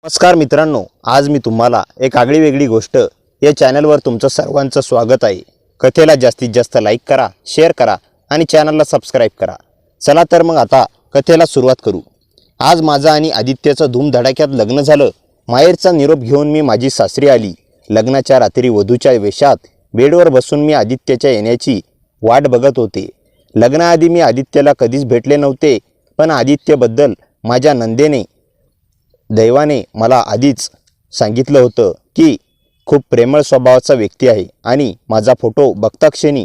नमस्कार मित्रांनो, आज मी तुम्हाला एक आगळीवेगळी गोष्ट या चॅनलवर तुमचं सर्वांचं स्वागत आहे। कथेला जास्तीत जास्त लाईक करा, शेअर करा आणि चॅनलला सबस्क्राईब करा। चला तर मग आता कथेला सुरुवात करू। आज माझा आणि आदित्यचं धूमधडाक्यात लग्न झालं। माहेरचा निरोप घेऊन मी माझी सासरी आली। लग्नाच्या रात्री वधूच्या वेशात बेडवर बसून मी आदित्यच्या येण्याची वाट बघत होते। लग्नाआधी मी आदित्यला कधीच भेटले नव्हते, पण आदित्यबद्दल माझ्या नंदेने दैवाने मला आधीच सांगितलं होतं की खूप प्रेमळ स्वभावाचा व्यक्ती आहे आणि माझा फोटो बघताक्षणी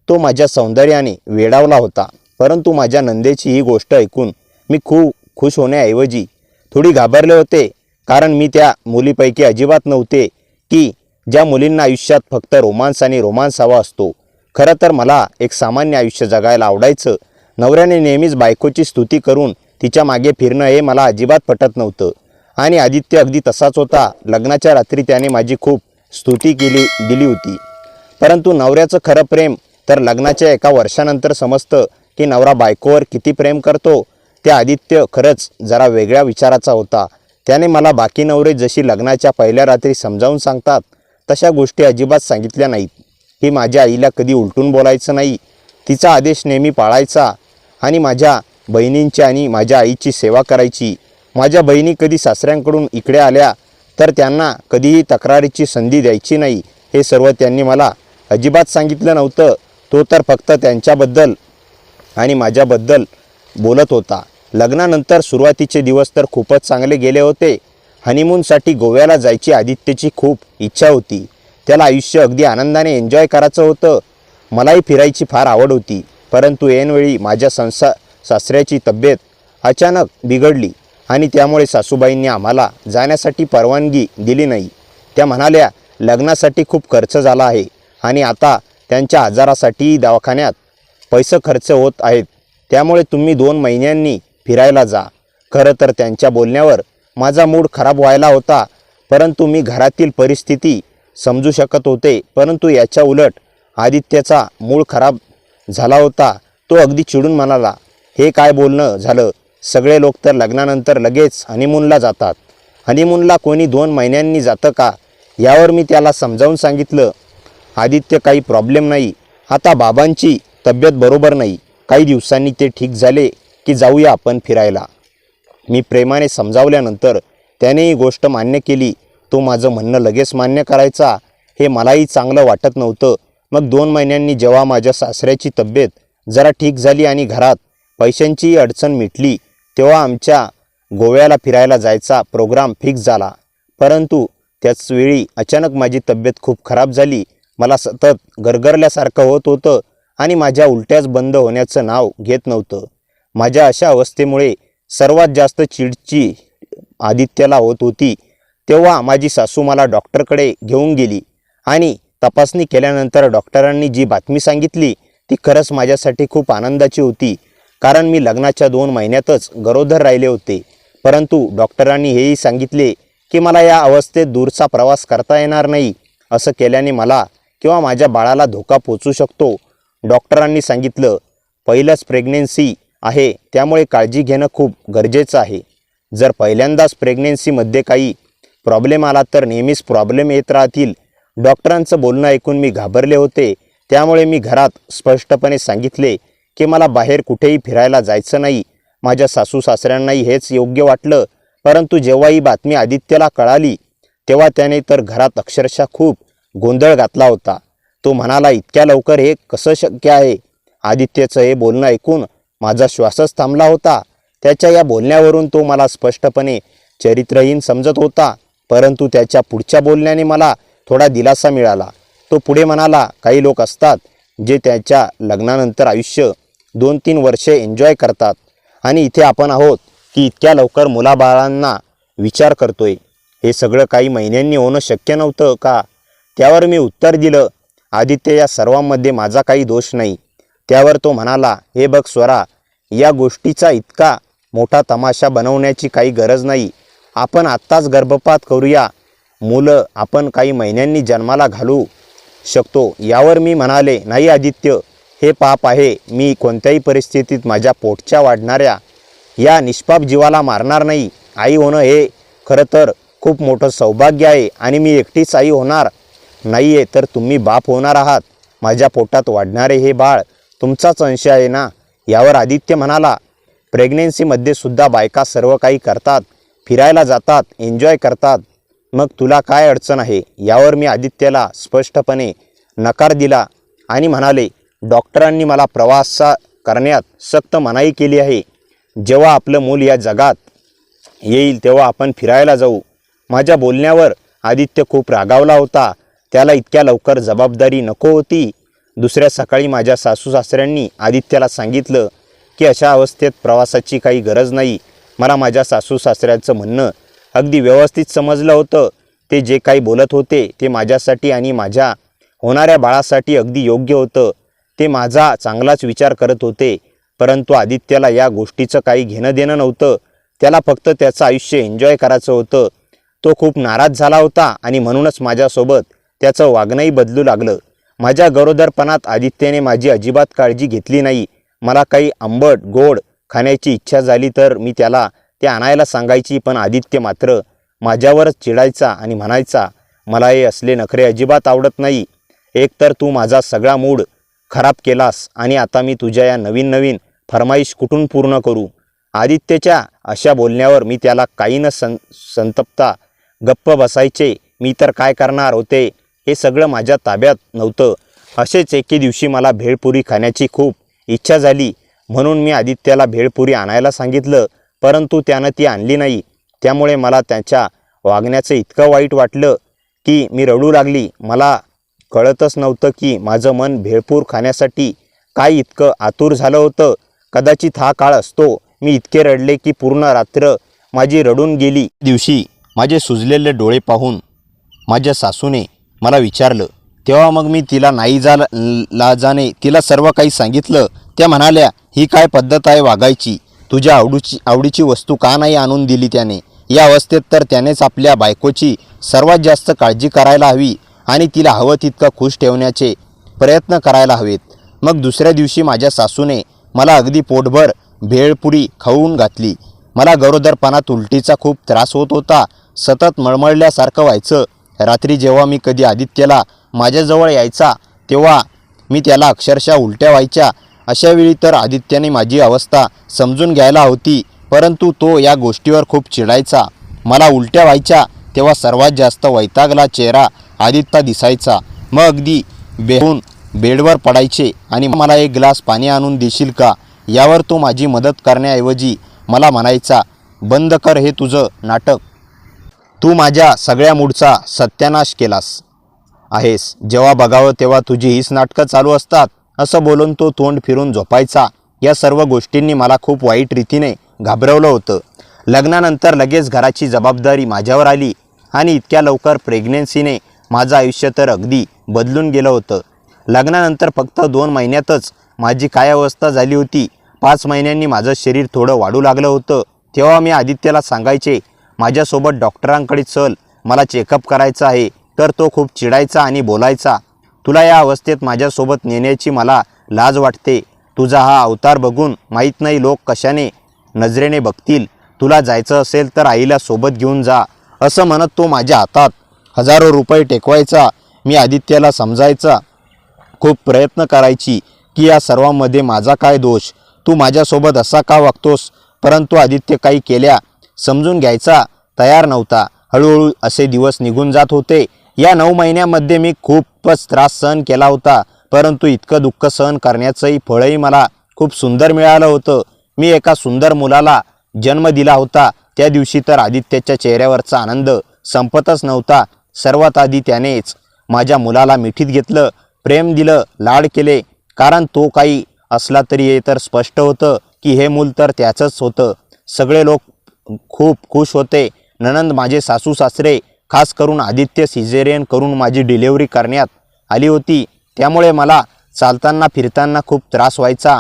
तो माझ्या सौंदर्याने वेडावला होता। परंतु माझ्या नंदेची ही गोष्ट ऐकून मी खूप खुश होण्याऐवजी थोडी घाबरले होते, कारण मी त्या मुलीपैकी अजिबात नव्हते की ज्या मुलींना आयुष्यात फक्त रोमांस आणि रोमांस हवा असतो। खरं तर मला एक सामान्य आयुष्य जगायला आवडायचं। नवऱ्याने नेहमीच बायकोची स्तुती करून तिच्या मागे फिरणं हे मला अजिबात पटत नव्हतं आणि आदित्य अगदी तसाच होता। लग्नाच्या रात्री त्याने माझी खूप स्तुती दिली होती, परंतु नवऱ्याचं खरं प्रेम तर लग्नाच्या एका वर्षानंतर समजतं की नवरा बायकोवर किती प्रेम करतो। ते आदित्य खरंच जरा वेगळ्या विचाराचा होता। त्याने मला बाकी नवरे जशी लग्नाच्या पहिल्या रात्री समजावून सांगतात तशा गोष्टी अजिबात सांगितल्या नाहीत। की माझ्या आईला कधी उलटून बोलायचं नाही, तिचा आदेश नेहमी पाळायचा आणि माझ्या बहिणींची आणि माझ्या आईची सेवा करायची। माझ्या बहिणी कधी सासऱ्यांकडून इकडे आल्या तर त्यांना कधीही तक्रारीची संधी द्यायची नाही, हे सर्व त्यांनी मला अजिबात सांगितलं नव्हतं। तो तर फक्त त्यांच्याबद्दल आणि माझ्याबद्दल बोलत होता। लग्नानंतर सुरुवातीचे दिवस तर खूपच चांगले गेले होते। हनीमूनसाठी गोव्याला जायची आदित्यची खूप इच्छा होती। त्याला आयुष्य अगदी आनंदाने एन्जॉय करायचं होतं। मलाही फिरायची फार आवड होती, परंतु ऐनवेळी माझ्या सासऱ्याची तब्येत अचानक बिघडली आणि त्यामुळे सासूबाईंनी आम्हाला जाण्यासाठी परवानगी दिली नाही। त्या म्हणाल्या, लग्नासाठी खूप खर्च झाला आहे आणि आता त्यांच्या आजारासाठी दवाखान्यात पैसे खर्च होत आहेत, त्यामुळे तुम्ही 2 महिन्यांनी फिरायला जा। खरं तर त्यांच्या बोलण्यावर माझा मूड खराब व्हायला होता, परंतु मी घरातील परिस्थिती समजू शकत होते। परंतु याच्या उलट आदित्यचा मूड खराब झाला होता। तो अगदी चिडून म्हणाला, हे काय बोलणं झालं? सगळे लोक तर लग्नानंतर लगेच हनीमूनला जातात, हनीमूनला कोणी 2 महिन्यांनी जातं का? यावर मी त्याला समजावून सांगितलं, आदित्य काही प्रॉब्लेम नाही, आता बाबांची तब्येत बरोबर नाही, काही दिवसांनी ते ठीक झाले की जाऊया आपण फिरायला। मी प्रेमाने समजावल्यानंतर त्याने ही गोष्ट मान्य केली। तो माझं म्हणणं लगेच मान्य करायचा हे मलाही चांगलं वाटत नव्हतं। मग 2 महिन्यांनी जेव्हा माझ्या सासऱ्याची तब्येत जरा ठीक झाली आणि घरात पैशांची अडचण मिटली, तेव्हा आमच्या गोव्याला फिरायला जायचा प्रोग्राम फिक्स झाला। परंतु त्याचवेळी अचानक माझी तब्येत खूप खराब झाली। मला सतत गरगरल्यासारखं होत होतं आणि माझ्या उलट्याच बंद होण्याचं नाव घेत नव्हतं। माझ्या अशा अवस्थेमुळे सर्वात जास्त चिडची आदित्यला होत होती। तेव्हा माझी सासू मला डॉक्टरकडे घेऊन गेली आणि तपासणी केल्यानंतर डॉक्टरांनी जी बातमी सांगितली ती खरंच माझ्यासाठी खूप आनंदाची होती, कारण मी लग्नाच्या 2 महिन्यातच गरोदर राहिले होते। परंतु डॉक्टरांनी हेही सांगितले की मला या अवस्थेत दूरचा प्रवास करता येणार नाही। असं केल्याने मला किंवा माझ्या बाळाला धोका पोचू शकतो। डॉक्टरांनी सांगितलं, पहिलंच प्रेग्नेन्सी आहे, त्यामुळे काळजी घेणं खूप गरजेचं आहे। जर पहिल्यांदाच प्रेग्नेन्सीमध्ये काही प्रॉब्लेम आला तर नेहमीच प्रॉब्लेम येत राहतील। डॉक्टरांचं बोलणं ऐकून मी घाबरले होते, त्यामुळे मी घरात स्पष्टपणे सांगितले की मला बाहेर कुठेही फिरायला जायचं नाही। माझ्या सासू सासऱ्यांनाही हेच योग्य वाटलं। परंतु जेव्हा ही बातमी आदित्यला कळाली तेव्हा त्याने तर घरात अक्षरशः खूप गोंधळ घातला होता। तो म्हणाला, इतक्या लवकर हे कसं शक्य आहे? आदित्यचं हे बोलणं ऐकून माझा श्वासच थांबला होता। त्याच्या या बोलण्यावरून तो मला स्पष्टपणे चरित्रहीन समजत होता, परंतु त्याच्या पुढच्या बोलण्याने मला थोडा दिलासा मिळाला। तो पुढे म्हणाला, काही लोक असतात जे त्याच्या लग्नानंतर आयुष्य 2-3 वर्षे एन्जॉय करतात आणि इथे आपण आहोत की इतक्या लवकर मुलाबाळांना विचार करतोय। हे सगळं काही महिन्यांनी होणं शक्य नव्हतं का? त्यावर मी उत्तर दिलं, आदित्य, या सर्वांमध्ये माझा काही दोष नाही। त्यावर तो म्हणाला, हे बघ स्वरा, या गोष्टीचा इतका मोठा तमाशा बनवण्याची काही गरज नाही। आपण आत्ताच गर्भपात करूया, मुलं आपण काही महिन्यांनी जन्माला घालू शकतो। यावर मी म्हणाले, नाही आदित्य, हे पाप आहे। मी कोणत्याही परिस्थितीत माझ्या पोटच्या वाढणाऱ्या या निष्पाप जीवाला मारणार नाही। आई होणं हे खरं तर खूप मोठं सौभाग्य आहे आणि मी एकटीच आई होणार नाही आहे, तर तुम्ही बाप होणार आहात. माझ्या पोटात वाढणारे हे बाळ तुमचाच अंश आहे ना. यावर आदित्य म्हणाला, प्रेग्नेन्सीमध्ये सुद्धा बायका सर्व काही करतात, फिरायला जातात, एन्जॉय करतात, मग तुला काय अडचण आहे. यावर मी आदित्यला स्पष्टपणे नकार दिला आणि म्हणाले, डॉक्टरांनी मला प्रवास करण्यात सक्त मनाई केली आहे. जेव्हा आपलं मूल या जगात येईल तेव्हा आपण फिरायला जाऊ. माझ्या बोलण्यावर आदित्य खूप रागावला होता. त्याला इतक्या लवकर जबाबदारी नको होती. दुसऱ्या सकाळी माझ्या सासू सासऱ्यांनी आदित्यला सांगितलं की अशा अवस्थेत प्रवासाची काही गरज नाही. मला माझ्या सासू सासऱ्यांचं म्हणणं अगदी व्यवस्थित समजलं होतं. ते जे काही बोलत होते ते माझ्यासाठी आणि माझ्या होणाऱ्या बाळासाठी अगदी योग्य होतं. ते माझा चांगलाच विचार करत होते. परंतु आदित्यला या गोष्टीचं काही घेणं देणं नव्हतं. त्याला फक्त त्याचं आयुष्य एन्जॉय करायचं होतं. तो खूप नाराज झाला होता आणि म्हणूनच माझ्यासोबत त्याचं वागणंही बदलू लागलं. माझ्या गरोदरपणात आदित्यने माझी अजिबात काळजी घेतली नाही. मला काही आंबट गोड खाण्याची इच्छा झाली तर मी त्याला ते आणायला सांगायची, पण आदित्य मात्र माझ्यावरच चिडायचा आणि म्हणायचा, मला हे असले नखरे अजिबात आवडत नाही. एक तर तू माझा सगळा मूड खराब केलास आणि आता मी तुझ्या या नवीन नवीन फरमाईश कुठून पूर्ण करू. आदित्यच्या अशा बोलण्यावर मी त्याला काही न संतप्ता गप्प बसायचे. मी तर काय करणार होते हे सगळं माझ्या ताब्यात नव्हतं. असेच एके दिवशी मला भेळपुरी खाण्याची खूप इच्छा झाली, म्हणून मी आदित्यला भेळपुरी आणायला सांगितलं, परंतु त्यानं ती आणली नाही. त्यामुळे मला त्याच्या वागण्याचं इतकं वाईट वाटलं की मी रडू लागली. मला कळतच नव्हतं की माझं मन भेळपूर खाण्यासाठी काय इतकं आतुर झालं होतं. कदाचित हा काळ असतो. मी इतके रडले की पूर्ण रात्र माझी रडून गेली. दिवशी माझे सुजलेले डोळे पाहून माझ्या सासूने मला विचारलं. तेव्हा मग मी तिला नाही लाजाने तिला सर्व काही सांगितलं. त्या म्हणाल्या, ही काय पद्धत आहे वागायची? तुझ्या आवडीची वस्तू का नाही आणून दिली त्याने? या अवस्थेत तर त्यानेच आपल्या बायकोची सर्वात जास्त काळजी करायला हवी आणि तिला हवं तितकं खुश ठेवण्याचे प्रयत्न करायला हवेत. मग दुसऱ्या दिवशी माझ्या सासूने मला अगदी पोटभर भेळपुरी खाऊन घातली. मला गरोदरपणात उलटीचा खूप त्रास होत होता. सतत मळमळल्यासारखं व्हायचं. रात्री जेव्हा मी कधी आदित्यला माझ्याजवळ यायचा तेव्हा मी त्याला अक्षरशः उलट्या व्हायच्या. अशावेळी तर आदित्याने माझी अवस्था समजून घ्यायला होती, परंतु तो या गोष्टीवर खूप चिडायचा. मला उलट्या व्हायच्या तेव्हा सर्वात जास्त वैतागला चेहरा आदित्य दिसायचा. मग अगदी बेहून बेडवर पडायचे आणि मला एक ग्लास पाणी आणून देशील का? यावर तो माझी मदत करण्याऐवजी मला म्हणायचा, बंद कर हे तुझं नाटक. तू माझ्या सगळ्या मूडचा सत्यानाश केलास आहेस. जेव्हा बघावं तेव्हा तुझी हीच नाटकं चालू असतात. असं बोलून तो तोंड फिरून झोपायचा. या सर्व गोष्टींनी मला खूप वाईट रीतीने घाबरवलं होतं. लग्नानंतर लगेच घराची जबाबदारी माझ्यावर आली आणि इतक्या लवकर प्रेग्नेन्सीने माझं आयुष्य तर अगदी बदलून गेलं होतं. लग्नानंतर फक्त 2 महिन्यातच माझी काय अवस्था झाली होती. 5 महिन्यांनी माझं शरीर थोडं वाढू लागलं होतं. तेव्हा मी आदित्यला सांगायचे, माझ्यासोबत डॉक्टरांकडे चल, मला चेकअप करायचं आहे. तर तो खूप चिडायचा आणि बोलायचा, तुला या अवस्थेत माझ्यासोबत नेण्याची मला लाज वाटते. तुझा हा अवतार बघून माहीत नाही लोक कशाने नजरेने बघतील. तुला जायचं असेल तर आईला सोबत घेऊन जा. असं म्हणत तो माझ्या हातात हजारो रुपये टेकवायचा. मी आदित्यला समजायचा खूप प्रयत्न करायची की या सर्वांमध्ये माझा काय दोष, तू माझ्यासोबत असा का वागतोस, परंतु आदित्य काही केल्या समजून घ्यायचा तयार नव्हता. हळूहळू असे दिवस निघून जात होते. या 9 महिन्यामध्ये मी खूपच त्रास सहन केला होता, परंतु इतकं दुःख सहन करण्याचंही फळही मला खूप सुंदर मिळालं होतं. मी एका सुंदर मुलाला जन्म दिला होता. त्या दिवशी तर आदित्यच्या चेहऱ्यावरचा आनंद संपतच नव्हता. सर्वात आधी त्यानेच माझ्या मुलाला मिठीत घेतलं, प्रेम दिलं, लाड केले. कारण तो काही असला तरी हे तर स्पष्ट होतं की हे मूल तर त्याचंच होतं. सगळे लोक खूप खुश होते. नणंद, माझे सासू सासरे, खास करून आदित्य सिझेरियन करून माझी डिलिव्हरी करण्यात आली होती. त्यामुळे मला चालताना फिरताना खूप त्रास व्हायचा.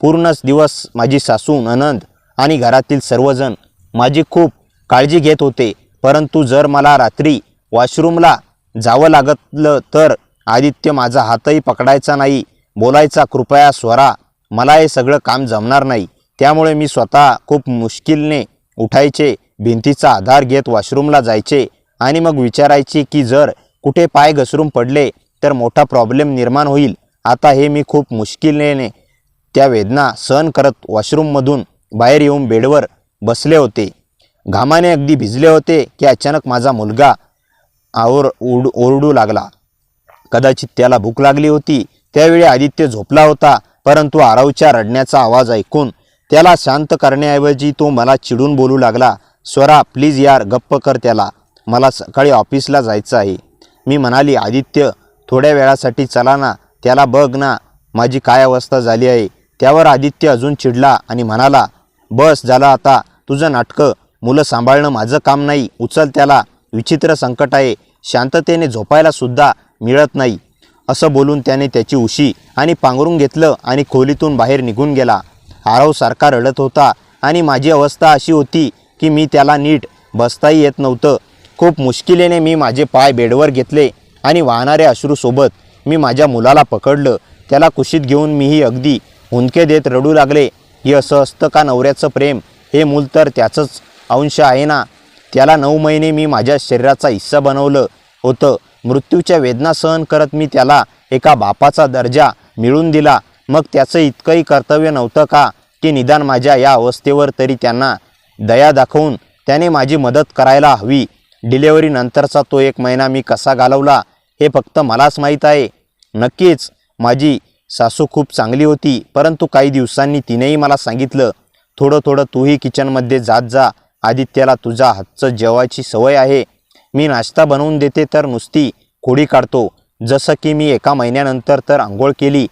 पूर्णच दिवस माझी सासू, नणंद आणि घरातील सर्वजण माझी खूप काळजी घेत होते. परंतु जर मला रात्री वॉशरूमला जावं लागलं तर आदित्य माझा हातही पकडायचा नाही. बोलायचा, कृपया स्वरा, मला हे सगळं काम जमणार नाही. त्यामुळे मी स्वतः खूप मुश्किलने उठायचे भिंतीचा आधार घेत वॉशरूमला जायचे आणि मग विचारायचे की जर कुठे पाय घसरून पडले तर मोठा प्रॉब्लेम निर्माण होईल. आता हे मी खूप मुश्किलीने त्या वेदना सहन करत वॉशरूममधून बाहेर येऊन बेडवर बसले होते. घामाने अगदी भिजले होते की अचानक माझा मुलगा ओरडू लागला. कदाचित त्याला भूक लागली होती. त्यावेळी आदित्य झोपला होता, परंतु आरवच्या रडण्याचा आवाज ऐकून त्याला शांत करण्याऐवजी तो मला चिडून बोलू लागला, स्वरा प्लीज यार गप्प कर त्याला, मला सकाळी ऑफिसला जायचं आहे. मी म्हणाली, आदित्य थोड्या वेळासाठी चला ना, त्याला बघ ना माझी काय अवस्था झाली आहे. त्यावर आदित्य अजून चिडला आणि म्हणाला, बस झालं आता तुझं नाटकं, मुलं सांभाळणं माझं काम नाही, उचल त्याला, विचित्र संकट आहे, शांततेने झोपायला सुद्धा मिळत नाही. असं बोलून त्याने त्याची उशी आणि पांघरून घेतलं आणि खोलीतून बाहेर निघून गेला. आरव सारखा रडत होता आणि माझी अवस्था अशी होती की मी त्याला नीट बसताही येत नव्हतं. खूप मुश्किलीने मी माझे पाय बेडवर घेतले आणि वाहणाऱ्या अश्रूसोबत मी माझ्या मुलाला पकडलं. त्याला कुशीत घेऊन मीही अगदी हुंदके देत रडू लागले. हे असं असतं का नवऱ्याचं प्रेम? हे मूल तर त्याचंच अंश आहे ना. त्याला 9 महिने मी माझ्या शरीराचा हिस्सा बनवलं होतं. मृत्यूच्या वेदना सहन करत मी त्याला एका बापाचा दर्जा मिळवून दिला. मग त्याचं इतकंही कर्तव्य नव्हतं का की निदान माझ्या या अवस्थेवर तरी त्यांना दया दाखवून त्याने माझी मदत करायला हवी. डिलेव्हरीनंतरचा तो 1 महिना मी कसा घालवला हे फक्त मलाच माहीत आहे. नक्कीच माझी सासू खूप चांगली होती, परंतु काही दिवसांनी तिनेही मला सांगितलं, थोडं थोडं तूही किचनमध्ये जात जा, आदित्याला तुझ्या हातचं जेवायची सवय आहे. मी नाश्ता बनवून देते तर नुसती खोडी काढतो. जसं की मी 1 महिन्यानंतर तर आंघोळ केली,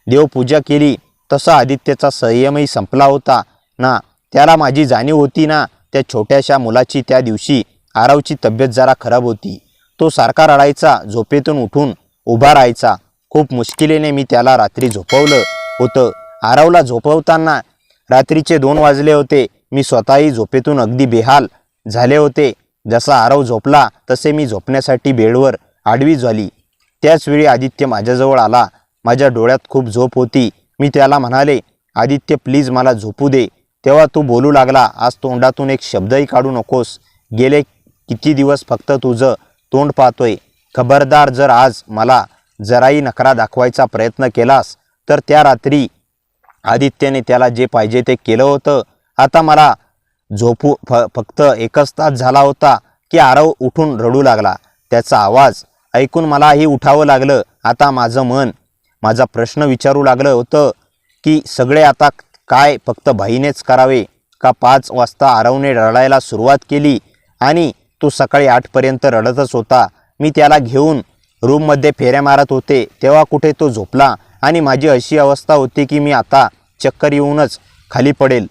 देवपूजा केली, तसा आदित्यचा संयमही संपला होता ना. त्याला माझी जाणीव होती ना. त्या छोट्याशा मुलाची. त्या दिवशी आरवची तब्येत जरा खराब होती. तो सारखा रडायचा, झोपेतून उठून उभा राहायचा. खूप मुश्किलीने मी त्याला रात्री झोपवलं होतं. आरवला झोपवताना रात्रीचे 2 वाजले होते. मी स्वतःही झोपेतून अगदी बेहाल झाले होते. जसा आरव झोपला तसे मी झोपण्यासाठी बेडवर आडवी झाली. त्याचवेळी आदित्य माझ्याजवळ आला. माझ्या डोळ्यात खूप झोप होती. मी त्याला म्हणाले, आदित्य प्लीज मला झोपू दे. तेव्हा तो बोलू लागला, आज तोंडातून एक शब्दही काढू नकोस. गेले किती दिवस फक्त तुझं तोंड पाहतोय. खबरदार जर आज मला जराही नखरा दाखवायचा प्रयत्न केलास तर त्या रात्री आदित्यने त्याला जे पाहिजे ते केलं होतं. आता मला झोपू फक्त 1च तास झाला होता की आरव उठून रडू लागला. त्याचा आवाज ऐकून मलाही उठावं लागलं. आता माझं मन माझा प्रश्न विचारू लागलं होतं की सगळे आता काय फक्त भाईनेच करावे का? 5 वाजता आरवने रडायला सुरुवात केली आणि तो सकाळी 8 पर्यंत रडतच होता. मी त्याला घेऊन रूममध्ये फेऱ्या मारत होते तेव्हा कुठे तो झोपला आणि माझी अशी अवस्था होती की मी आता चक्कर येऊनच खाली पडेल.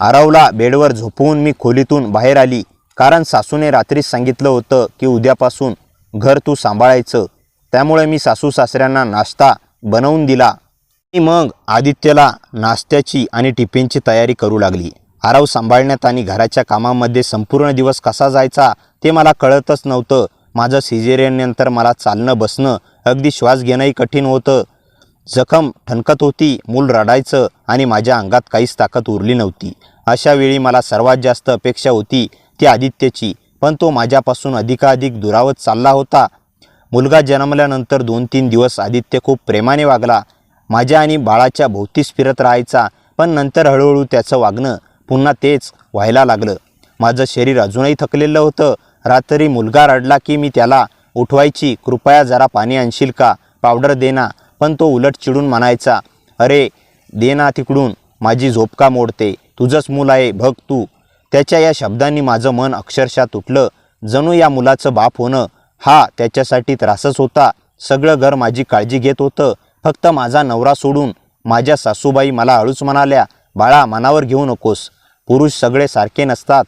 आरवला बेडवर झोपवून मी खोलीतून बाहेर आली, कारण सासूने रात्रीच सांगितलं होतं की उद्यापासून घर तू सांभाळायचं. त्यामुळे मी सासू सासऱ्यांना नाश्ता बनवून दिला. मी मग आदित्यला नाश्त्याची आणि टिफिनची तयारी करू लागली. आरव सांभाळण्यात आणि घराच्या कामामध्ये संपूर्ण दिवस कसा जायचा ते मला कळतच नव्हतं. माझं सिझेरियननंतर मला चालणं बसणं अगदी श्वास घेणंही कठीण होतं. जखम ठणकत होती, मूल रडायचं आणि माझ्या अंगात काहीच ताकद उरली नव्हती. अशा वेळी मला सर्वात जास्त अपेक्षा होती ती आदित्यची, पण तो माझ्यापासून अधिकाधिक दुरावत चालला होता. मुलगा जन्मल्यानंतर 2-3 दिवस आदित्य खूप प्रेमाने वागला. माझ्या आणि बाळाच्या भोवतीच फिरत राहायचा, पण नंतर हळूहळू त्याचं वागणं पुन्हा तेच व्हायला लागलं. माझं शरीर अजूनही थकलेलं होतं. रात्री मुलगा रडला की मी त्याला उठवायची, कृपया जरा पाणी आणशील का, पावडर दे ना. पण तो उलट चिडून म्हणायचा, अरे दे ना तिकडून, माझी झोप का मोडते, तुझंच मूल आहे बघ तू. त्याच्या या शब्दांनी माझं मन अक्षरशः तुटलं. जणू या मुलाचं बाप होणं हा त्याच्यासाठी त्रासच होता. सगळं घर माझी काळजी घेत होतं. फक्त माझा नवरा सोडून माझ्या सासूबाई मला हळूच म्हणाल्या, बाळा मनावर घेऊ नकोस, पुरुष सगळे सारखे नसतात.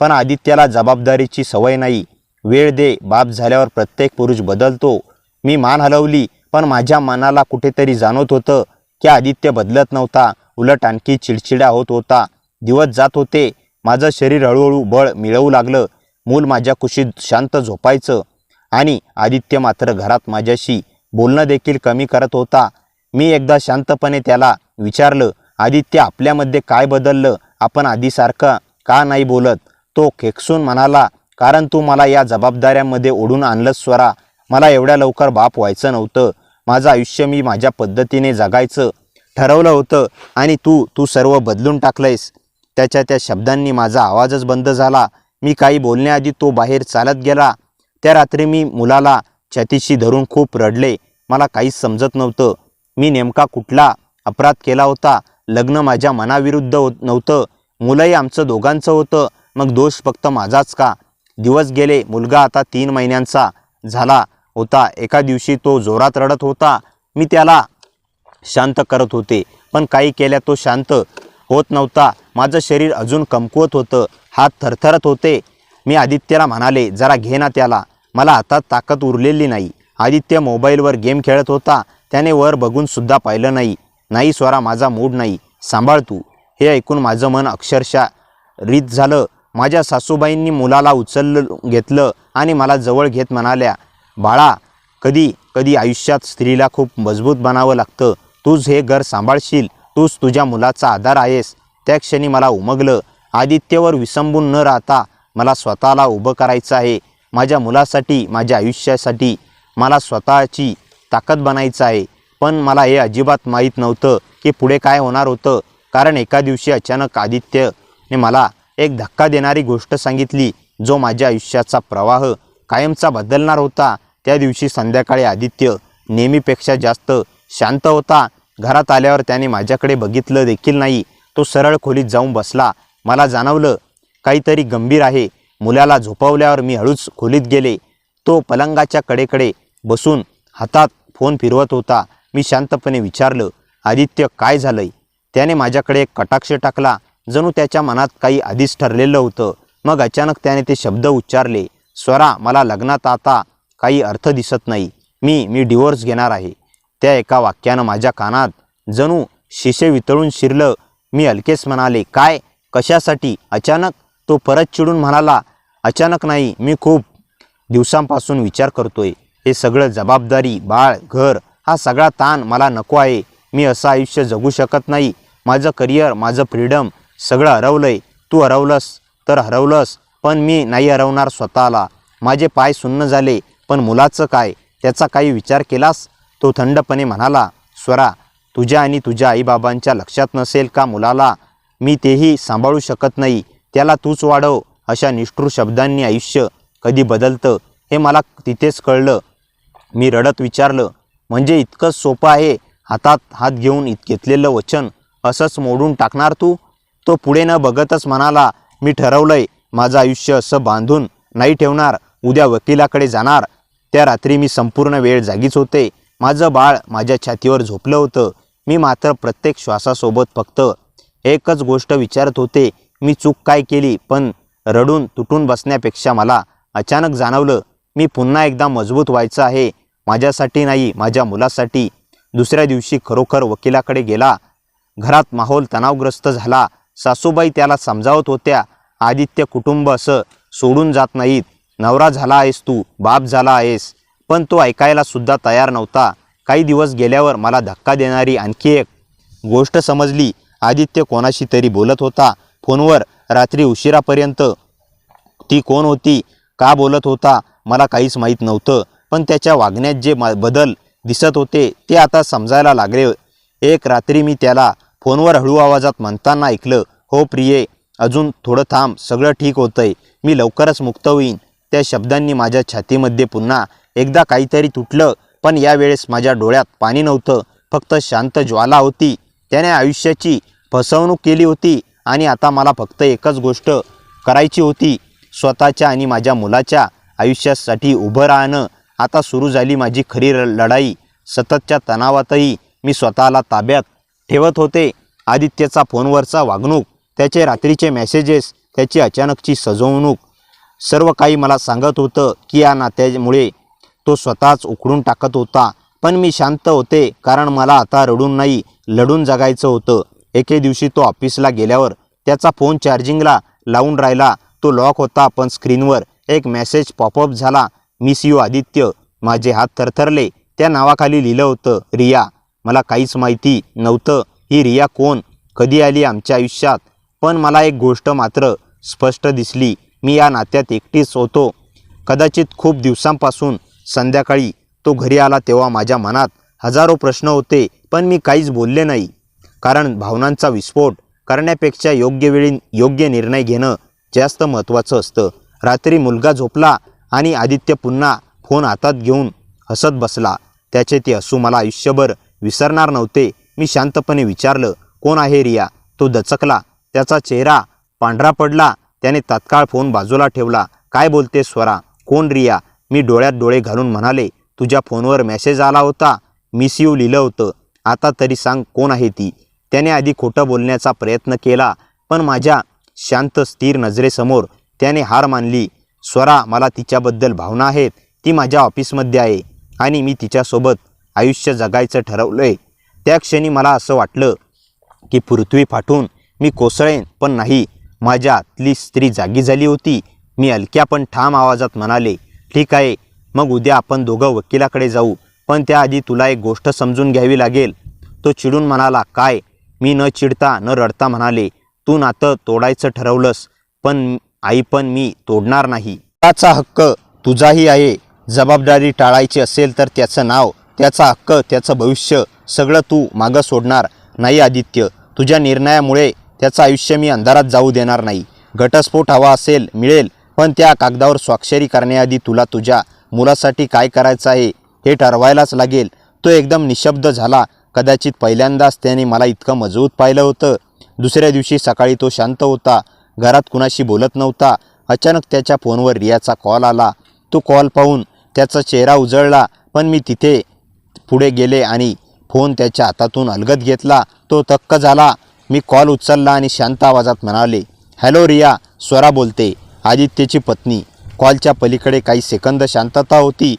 पण आदित्याला जबाबदारीची सवय नाही. वेळ दे, बाप झाल्यावर प्रत्येक पुरुष बदलतो. मी मान हलवली, पण माझ्या मनाला कुठेतरी जाणवत होतं की आदित्य बदलत नव्हता, उलट आणखी चिडचिडा होत होता. दिवस जात होते. माझं शरीर हळूहळू बळ मिळवू लागलं. मूल माझ्या कुशीत शांत झोपायचं आणि आदित्य मात्र घरात माझ्याशी बोलणं देखील कमी करत होता. मी एकदा शांतपणे त्याला विचारलं, आदित्य आपल्यामध्ये काय बदललं, आपण आधीसारखं का नाही बोलत? तो खेकसून म्हणाला, कारण तू मला या जबाबदाऱ्यांमध्ये ओढून आणलंस स्वरा. मला एवढ्या लवकर बाप व्हायचं नव्हतं. माझं आयुष्य मी माझ्या पद्धतीने जगायचं ठरवलं होतं आणि तू सर्व बदलून टाकलंयस. त्या शब्दांनी माझा आवाजच बंद झाला. मी काही बोलण्याआधी तो बाहेर चालत गेला. त्या रात्री मी मुलाला छातीशी धरून खूप रडले. मला काहीच समजत नव्हतं. मी नेमका कुठला अपराध केला होता? लग्न माझ्या मनाविरुद्ध नव्हतं, मुलंही आमचं दोघांचं होतं. मग दोष फक्त माझाच का? दिवस गेले. मुलगा आता 3 महिन्यांचा झाला होता. एका दिवशी तो जोरात रडत होता. मी त्याला शांत करत होते, पण काही केल्या तो शांत होत नव्हता. माझं शरीर अजून कमकुवत होतं, हात थरथरत होते. मी आदित्यला म्हणाले, जरा घे ना त्याला. मला हातात ताकद उरलेली नाही. आदित्य मोबाईलवर गेम खेळत होता. त्याने वर बघून सुद्धा पाहिलं नाही. नाही स्वरा, माझा मूड नाही, सांभाळ तू. हे ऐकून माझं मन अक्षरशः रीत झालं. माझ्या सासूबाईंनी मुलाला उचललं घेतलं आणि मला जवळ घेत म्हणाल्या, बाळा, कधी कधी आयुष्यात स्त्रीला खूप मजबूत बनावं लागतं. तूच हे घर सांभाळशील, तूच तुझ्या मुलाचा आधार आहेस. त्या क्षणी मला उमगलं, आदित्यवर विसंबून न राहता मला स्वतःला उभं करायचं आहे. माझ्या मुलासाठी, माझ्या आयुष्यासाठी मला स्वतःची ताकद बनायचं आहे. पण मला हे अजिबात माहीत नव्हतं की पुढे काय होणार होतं. कारण एका दिवशी अचानक आदित्यने मला एक धक्का देणारी गोष्ट सांगितली, जो माझ्या आयुष्याचा प्रवाह कायमचा बदलणार होता. त्या दिवशी संध्याकाळी आदित्य नेहमीपेक्षा जास्त शांत होता. घरात आल्यावर त्याने माझ्याकडे बघितलं देखील नाही. तो सरळ खोलीत जाऊन बसला. मला जाणवलं काहीतरी गंभीर आहे. मुलाला झोपवल्यावर मी हळूच खोलीत गेले. तो पलंगाच्या कडेकडे बसून हातात फोन फिरवत होता. मी शांतपणे विचारलं, आदित्य, काय झालंय? त्याने माझ्याकडे एक कटाक्ष टाकला, जणू त्याच्या मनात काही आधीच ठरलेलं होतं. मग अचानक त्याने ते शब्द उच्चारले, स्वरा, मला लग्नात आता काही अर्थ दिसत नाही. मी डिवोर्स घेणार आहे. त्या एका वाक्यानं माझ्या कानात जणू शिसे वितळून शिरलं. मी हलकेच म्हणाले, काय? कशासाठी? अचानक? तो परत चिडून म्हणाला, अचानक नाही, मी खूप दिवसांपासून विचार करतोय. हे सगळं जबाबदारी, बाळ, घर, हा सगळा ताण मला नको आहे. मी असं आयुष्य जगू शकत नाही. माझं करिअर, माझं फ्रीडम सगळं हरवलंय. तू हरवलंस तर हरवलंस, पण मी नाही हरवणार स्वतःला. माझे पाय सुन्न झाले, पण मुलाचं काय? त्याचा काही विचार केलास? तो थंडपणे म्हणाला, स्वरा, तुझ्या आणि तुझ्या आईबाबांच्या लक्षात नसेल का मुलाला? मी तेही सांभाळू शकत नाही. त्याला तूच वाढव. अशा निष्ठुर शब्दांनी आयुष्य कधी बदलतं हे मला तिथेच कळलं. मी रडत विचारलं, म्हणजे इतकंच सोपं आहे? हातात हात घेऊन घेतलेलं वचन असंच मोडून टाकणार तू? तो पुढे न बघतच म्हणाला, मी ठरवलंय, माझं आयुष्य असं बांधून नाही ठेवणार. उद्या वकिलाकडे जाणार. त्या रात्री मी संपूर्ण वेळ जागीच होते. माझं बाळ माझ्या छातीवर झोपलं होतं. मी मात्र प्रत्येक श्वासासोबत फक्त एकच गोष्ट विचारत होते, मी चूक काय केली? पण रडून तुटून बसण्यापेक्षा मला अचानक जाणवलं, मी पुन्हा एकदा मजबूत व्हायचं आहे. माझ्यासाठी नाही, माझ्या मुलासाठी. दुसऱ्या दिवशी खरोखर वकिलाकडे गेला. घरात माहोल तणावग्रस्त झाला. सासूबाई त्याला समजावत होत्या, आदित्य, कुटुंब असं सोडून जात नाहीत. नवरा झाला आहेस तू, बाप झाला आहेस. पण तो ऐकायला सुद्धा तयार नव्हता. काही दिवस गेल्यावर मला धक्का देणारी आणखी एक गोष्ट समजली. आदित्य कोणाशी तरी बोलत होता फोनवर रात्री उशिरापर्यंत. ती कोण होती, का बोलत होता, मला काहीच माहीत नव्हतं. पण त्याच्या वागण्यात जे बदल दिसत होते ते आता समजायला लागले. एक रात्री मी त्याला फोनवर हळू आवाजात म्हणताना ऐकलं, हो प्रिये, अजून थोडं थांब, सगळं ठीक होतंय. मी लवकरच मुक्त होईन. त्या शब्दांनी माझ्या छातीमध्ये पुन्हा एकदा काहीतरी तुटलं. पण यावेळेस माझ्या डोळ्यात पाणी नव्हतं, फक्त शांत ज्वाला होती. त्याने आयुष्याची फसवणूक केली होती आणि आता मला फक्त एकच गोष्ट करायची होती, स्वतःच्या आणि माझ्या मुलाच्या आयुष्यासाठी उभं राहणं. आता सुरू झाली माझी खरी लढाई. सततच्या तणावातही मी स्वतःला ताब्यात ठेवत होते. आदित्यचा फोनवरचा वागणूक, त्याचे रात्रीचे मेसेजेस, त्याची अचानकची सजवणूक, सर्व काही मला सांगत होतं की या नात्यामुळे तो स्वतःच उखडून टाकत होता. पण मी शांत होते, कारण मला आता रडून नाही, लढून जगायचं होतं. एके दिवशी तो ऑफिसला गेल्यावर त्याचा फोन चार्जिंगला लावून राहिला. तो लॉक होता, पण स्क्रीनवर एक मेसेज पॉपअप झाला, मिस यू आदित्य. माझे हात थरथरले. त्या नावाखाली लिहिलं होतं, रिया. मला काहीच माहिती नव्हतं ही रिया कोण, कधी आली आमच्या आयुष्यात. पण मला एक गोष्ट मात्र स्पष्ट दिसली. मी या नात्यात एकटीच होतो. कदाचित खूप दिवसांपासून. संध्याकाळी तो घरी आला तेव्हा माझ्या मनात हजारो प्रश्न होते, पण मी काहीच बोलले नाही. कारण भावनांचा विस्फोट करण्यापेक्षा योग्य वेळी योग्य निर्णय घेणं जास्त महत्त्वाचं असतं. रात्री मुलगा झोपला आणि आदित्य पुन्हा फोन हातात घेऊन हसत बसला. त्याचे ते हसू मला आयुष्यभर विसरणार नव्हते. मी शांतपणे विचारलं, कोण आहे रिया? तो दचकला. त्याचा चेहरा पांढरा पडला. त्याने तात्काळ फोन बाजूला ठेवला. काय बोलते स्वरा? कोण रिया? मी डोळ्यात डोळे घालून म्हणाले, तुझ्या फोनवर मेसेज आला होता. मिस यू लिहिलं होतं. आता तरी सांग कोण आहे ती? त्याने आधी खोटं बोलण्याचा प्रयत्न केला, पण माझ्या शांत स्थिर नजरेसमोर त्याने हार मानली. स्वरा, मला तिच्याबद्दल भावना आहेत. ती माझ्या ऑफिसमध्ये आहे आणि मी तिच्यासोबत आयुष्य जगायचं ठरवलंय. त्या क्षणी मला असं वाटलं की पृथ्वी फाटून मी कोसळेन, पण नाही. माझ्या आतली स्त्री जागी झाली होती. मी हलक्या पण ठाम आवाजात म्हणाले, ठीक आहे, मग उद्या आपण दोघं वकिलाकडे जाऊ, पण त्याआधी तुला एक गोष्ट समजून घ्यावी लागेल. तो चिडून म्हणाला, काय? मी न चिडता न रडता म्हणाले, तू नातं तोडायचं ठरवलंस, पण मी तोडणार नाही. त्याचा हक्क तुझाही आहे. जबाबदारी टाळायची असेल तर त्याचं नाव, त्याचा हक्क, त्याचं भविष्य सगळं तू मागं सोडणार नाही आदित्य. तुझ्या निर्णयामुळे त्याचं आयुष्य मी अंधारात जाऊ देणार नाही. घटस्फोट हवा असेल मिळेल, पण त्या कागदावर स्वाक्षरी करण्याआधी तुला तुझ्या मुलासाठी काय करायचं आहे हे ठरवायलाच लागेल. तो एकदम निशब्द झाला. कदाचित पहिल्यांदाच त्याने मला इतकं मजबूत पाहिलं होतं. दुसऱ्या दिवशी सकाळी तो शांत होता. घरात कुणाशी बोलत नव्हता. अचानक त्याच्या फोनवर रियाचा कॉल आला. तो कॉल पाहून त्याचा चेहरा उजळला, पण मी तिथे पुढे गेले आणि फोन त्याच्या हातातून अलगद घेतला. तो थक्क झाला. मी कॉल उचलला आणि शांत आवाजात म्हणाले, हॅलो रिया, स्वरा बोलते, आदित्यची पत्नी. कॉलच्या पलीकडे काही सेकंद शांतता होती.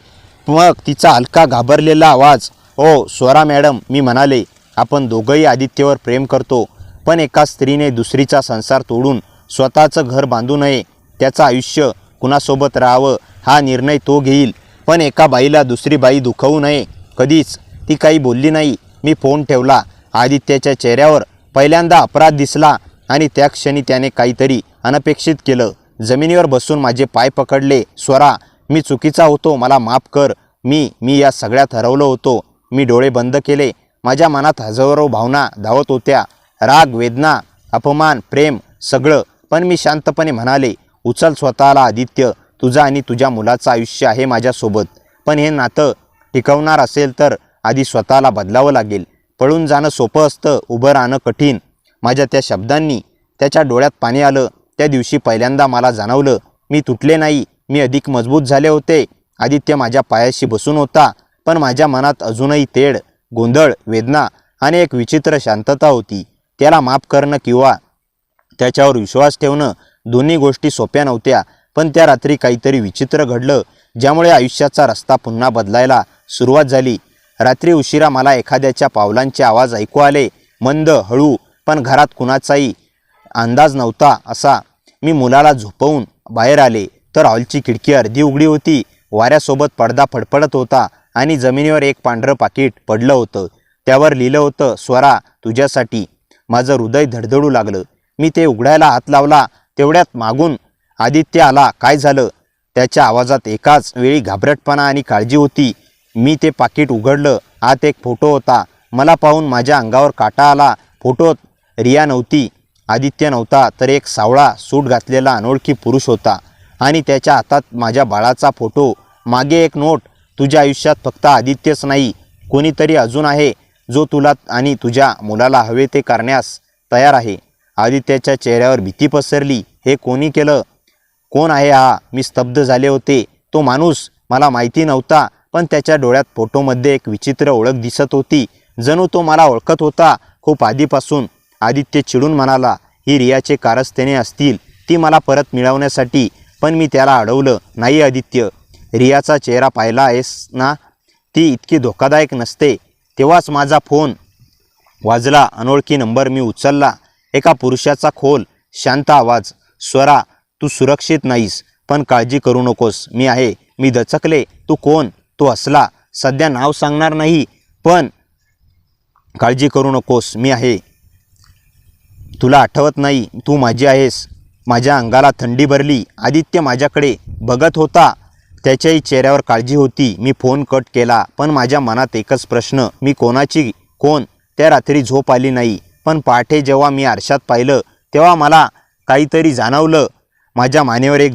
मग तिचा हलका घाबरलेला आवाज, ओ स्वरा मॅडम, मी म्हणाले, आपण दोघंही आदित्यवर प्रेम करतो, पण एका स्त्रीने दुसरीचा संसार तोडून स्वतःचं घर बांधू नये. त्याचं आयुष्य कुणासोबत राहावं हा निर्णय तो घेईल, पण एका बाईला दुसरी बाई दुखवू नये. कधीच. ती काही बोलली नाही. मी फोन ठेवला. आदित्यच्या चेहऱ्यावर पहिल्यांदा अपराध दिसला आणि त्या क्षणी त्याने काहीतरी अनपेक्षित केलं. जमिनीवर बसून माझे पाय पकडले. स्वरा, मी चुकीचा होतो, मला माफ कर. मी या सगळ्यात हरवलो होतो. मी डोळे बंद केले. माझ्या मनात हजारो भावना धावत होत्या. राग, वेदना, अपमान, प्रेम, सगळं. पण मी शांतपणे म्हणाले, उचल स्वतःला आदित्य. तुझं आणि तुझ्या मुलाचं आयुष्य आहे माझ्यासोबत, पण हे नातं टिकवणार असेल तर आधी स्वतःला बदलावं लागेल. पळून जाणं सोपं असतं, उभं राहणं कठीण. माझ्या त्या शब्दांनी त्याच्या डोळ्यात पाणी आलं. त्या दिवशी पहिल्यांदा मला जाणवलं, मी तुटले नाही, मी अधिक मजबूत झाले होते. आदित्य माझ्या पायाशी बसून होता, पण माझ्या मनात अजूनही तेढ, गोंधळ, वेदना आणि एक विचित्र शांतता होती. त्याला माफ करणं किंवा त्याच्यावर विश्वास ठेवणं, दोन्ही गोष्टी सोप्या नव्हत्या. पण त्या रात्री काहीतरी विचित्र घडलं, ज्यामुळे आयुष्याचा रस्ता पुन्हा बदलायला सुरुवात झाली. रात्री उशिरा मला एखाद्याच्या पावलांचे आवाज ऐकू आले, मंद, हळू, पण घरात कुणाचाही अंदाज नव्हता असा. मी मुलाला झोपवून बाहेर आले तर हॉलची खिडकी अर्धी उघडी होती. वाऱ्यासोबत पडदा फडफडत होता आणि जमिनीवर एक पांढरं पाकिट पडलं होतं. त्यावर लिहिलं होतं, स्वरा, तुझ्यासाठी. माझं हृदय धडधडू लागलं. मी ते उघडायला हात लावला. तेवढ्यात मागून आदित्य आला. काय झालं? त्याच्या आवाजात एकाच वेळी घाबरटपणा आणि काळजी होती. मी ते पाकिट उघडलं. आत एक फोटो होता. मला पाहून माझ्या अंगावर काटा आला. फोटोत रिया नव्हती, आदित्य नव्हता, तर एक सावळा सूट घातलेला अनोळखी पुरुष होता आणि त्याच्या हातात माझ्या बाळाचा फोटो. मागे एक नोट, तुझ्या आयुष्यात फक्त आदित्यच नाही, कोणीतरी अजून आहे जो तुला आणि तुझ्या मुलाला हवे ते करण्यास तयार आहे. आदित्याच्या चेहऱ्यावर भीती पसरली. हे कोणी केलं? कोण आहे हा? मी स्तब्ध झाले होते. तो माणूस मला माहिती नव्हता, पण त्याच्या डोळ्यात फोटोमध्ये एक विचित्र ओळख दिसत होती. जणू तो मला ओळखत होता, खूप आधीपासून. आदित्य चिडून म्हणाला, ही रियाचे कारस्थाने असतील, ती मला परत मिळवण्यासाठी. पण मी त्याला अडवलं. नाही आदित्य, रियाचा चेहरा पाहिला आहेस ना, ती इतकी धोकादायक नसते. तेव्हाच माझा फोन वाजला. अनोळखी नंबर. मी उचलला. एका पुरुषाचा खोल, शांत आवाज, स्वरा, तू सुरक्षित नाहीस, पण काळजी करू नकोस, मी आहे. मी दचकले. तू कोण? तो हसला. सध्या नाव सांगणार नाही, पण काळजी करू नकोस, मी आहे. तुला आठवत नाही, तू माझी आहेस. माझ्या अंगाला थंडी भरली. आदित्य माझ्याकडे बघत होता. त्याच्याही चेहऱ्यावर काळजी होती. मी फोन कट केला, पण माझ्या मनात एकच प्रश्न, मी कोणाची कोण? त्या रात्री झोप आली नाही, पण पहाटे जेव्हा मी आरशात पाहिलं तेव्हा मला काहीतरी जाणवलं. माझ्या मानेवर एक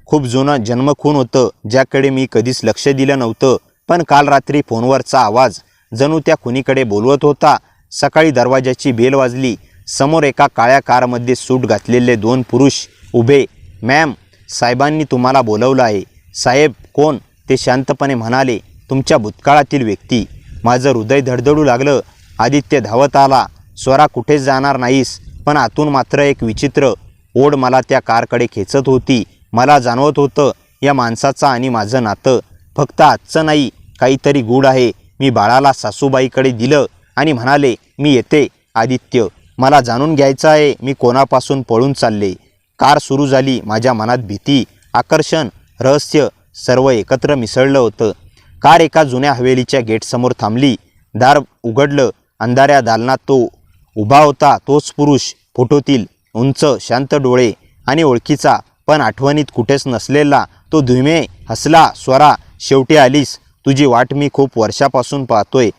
खूप जुनं जन्मखून होतं, ज्याकडे मी कधीच लक्ष दिलं नव्हतं. पण काल रात्री फोनवरचा आवाज जणू त्या खुनीकडे बोलवत होता. सकाळी दरवाजाची बेल वाजली. समोर एका काळ्या कारमध्ये सूट घातलेले 2 पुरुष उभे. मॅम, साहेबांनी तुम्हाला बोलवलं आहे. साहेब कोण? ते शांतपणे म्हणाले. तुमच्या भूतकाळातील व्यक्ती. माझं हृदय धडधडू लागलं. आदित्य धावत आला. स्वरा, कुठेच जाणार नाहीस. पण आतून मात्र एक विचित्र ओढ मला त्या कारकडे खेचत होती. मला जाणवत होतं या माणसाचं आणि माझं नातं फक्त आजचं नाही, काहीतरी गूढ आहे. मी बाळाला सासूबाईकडे दिलं आणि म्हणाले, मी येते. आदित्य, मला जाणून घ्यायचं आहे, मी कोणापासून पळून चालले. कार सुरू झाली. माझ्या मनात भीती, आकर्षण, रहस्य सर्व एकत्र मिसळलं होतं. कार एका जुन्या हवेलीच्या गेटसमोर थांबली. दार उघडलं. अंधाऱ्या दालनात तो उभा होता. तोच पुरुष, फोटोतील, उंच, शांत डोळे आणि ओळखीचा पण आठवणीत कुठेच नसलेला तो धुमे हसला. स्वरा, शेवटी आलीस. तुझी वाट मी खूप वर्षापासून पाहतोय.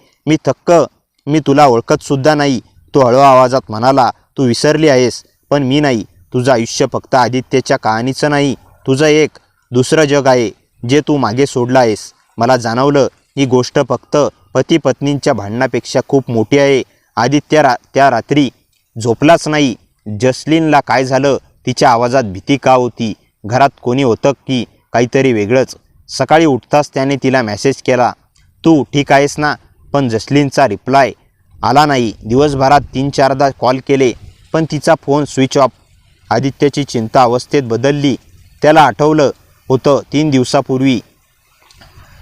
मी तुला ओळखतसुद्धा नाही. तो हळवा आवाजात म्हणाला. तू विसरली आहेस, पण मी नाही. तुझं आयुष्य फक्त आदित्यच्या कहाणीचं नाही. तुझं एक दुसरं जग आहे, जे तू मागे सोडलं आहेस. मला जाणवलं ही गोष्ट फक्त पती पत्नींच्या भांडणापेक्षा खूप मोठी आहे. आदित्य त्या रात्री झोपलाच नाही. जसलीनला काय झालं? तिच्या आवाजात भीती का होती? घरात कोणी होतं की काहीतरी वेगळंच? सकाळी उठताच त्याने तिला मेसेज केला, तू ठीक आहेस ना? पण जसलीनचा रिप्लाय आला नाही. दिवसभरात 3-4दा कॉल केले, पण तिचा फोन स्विच ऑफ. आदित्यची चिंता अवस्थेत बदलली. त्याला आठवलं होतं 3 दिवसापूर्वी